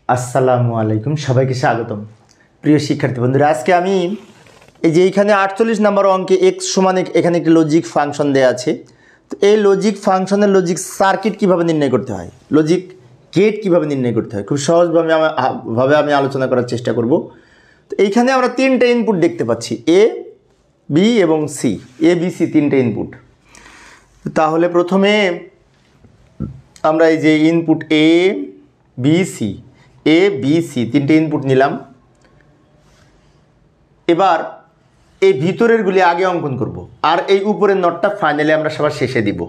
আসসালামু আলাইকুম, সবাইকে স্বাগতম। প্রিয় শিক্ষার্থী বন্ধুরা, আজকে আমি এই যে এইখানে 48 নম্বর অঙ্কে এক্স সমান এখানে একটি লজিক ফাংশন দেওয়া আছে। তো এই লজিক ফাংশনের লজিক সার্কিট কিভাবে নির্ণয় করতে হয়, লজিক গেট কিভাবে নির্ণয় করতে হয়, খুব সহজভাবে আমি আলোচনা করার চেষ্টা করব। তো এইখানে আমরা তিনটে ইনপুট দেখতে পাচ্ছি, এ, বি এবং সি। এ, বি, সি তিনটে ইনপুট। তাহলে প্রথমে আমরা এই যে ইনপুট এ, বি, সি, এ, বি, সি তিনটে ইনপুট নিলাম। এবার এই ভিতরেরগুলি আগে অঙ্কন করব, আর এই উপরের নটটা ফাইনালি আমরা সবার শেষে দিব।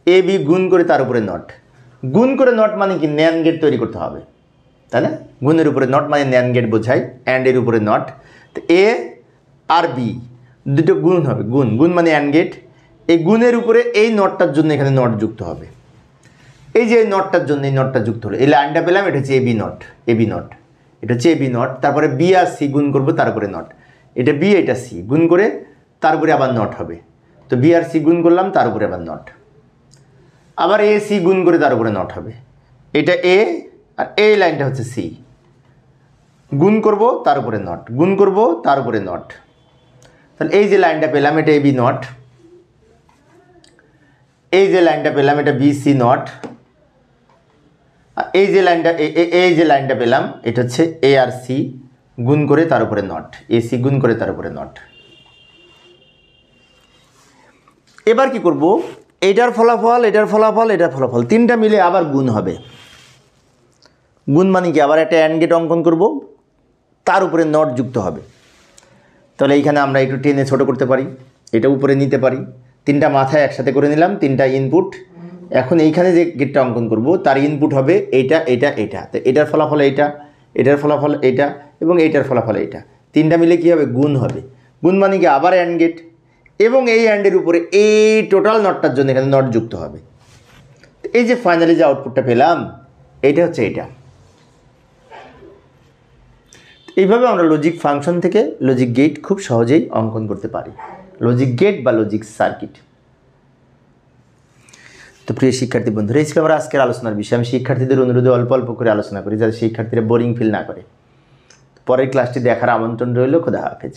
এ, বি গুণ করে তার উপরে নট, গুণ করে নট মানে কি ন্যান গেট তৈরি করতে হবে, তাই না? গুণের উপরে নট মানে ন্যান গেট বোঝায়, অ্যান্ড এর উপরে নট। তো এ আর বি দুটো গুণ হবে, গুণ গুণ মানে অ্যান্ড গেট। এই গুণের উপরে এই নটটার জন্য এখানে নট যুক্ত হবে। এই যে নটটার জন্য এই নটটা যুক্ত হলো, এই লাইনটা পেলাম, এটা হচ্ছে এবি নট, এবি নট, এটা হচ্ছে এবি নট। তারপরে বি আর সি গুণ করবো, তারপরে নট, এটা বি এটা সি গুণ করে তারপরে আবার নট হবে। তো বি আর সি গুণ করলাম, তার উপরে আবার নট, আবার এ সি গুণ করে তার উপরে নট হবে। এটা এ আর এই লাইনটা হচ্ছে সি, গুণ করব তার উপরে নট, গুণ করব তার উপরে নট। তাহলে এই যে লাইনটা পেলাম এটা এবি নট, এই যে লাইনটা পেলাম এটা বি সি নট, এই যে লাইনটা পেলাম এটা হচ্ছে এ আর সি গুণ করে তার উপরে নট, এ সি গুণ করে তার উপরে নট। এবার কি করব, এটার ফলাফল, এটার ফলাফল, এটার ফলাফল তিনটা মিলে আবার গুণ হবে। গুণ মানে কি আবার একটা অ্যান্ড গেট অঙ্কন করব, তার উপরে নট যুক্ত হবে। তাহলে এইখানে আমরা একটু টেনে ছোট করতে পারি, এটা উপরে নিতে পারি। তিনটা মাথায় একসাথে করে নিলাম, তিনটা ইনপুট। এখন এইখানে যে গেটটা অঙ্কন করব তার ইনপুট হবে এইটা, এটা, এটা। তো এটার ফলাফল এইটা, এটার ফলাফল এইটা এবং এইটার ফলাফল এইটা। তিনটা মিলে কি হবে, গুণ হবে। গুণ মানে কি আবার অ্যান্ড গেট, এবং এই অ্যান্ডের উপরে এই টোটাল নটটার জন্য এখানে নট যুক্ত হবে। এই যে ফাইনালি যে আউটপুটটা পেলাম এইটা হচ্ছে এইটা। এইভাবে আমরা লজিক ফাংশন থেকে লজিক গেট খুব সহজেই অঙ্কন করতে পারি, লজিক গেট বা লজিক সার্কিট। তো প্রিয় শিক্ষার্থী বন্ধুরা, এই ছিল আমার আজকের আলোচনার বিষয়। আমি শিক্ষার্থীদের অনুরোধে অল্প অল্প করে আলোচনা করি, যাতে শিক্ষার্থীরা বোরিং ফিল না করে। পরের ক্লাসটি দেখার আমন্ত্রণ রইল। খোদা হাফেজ।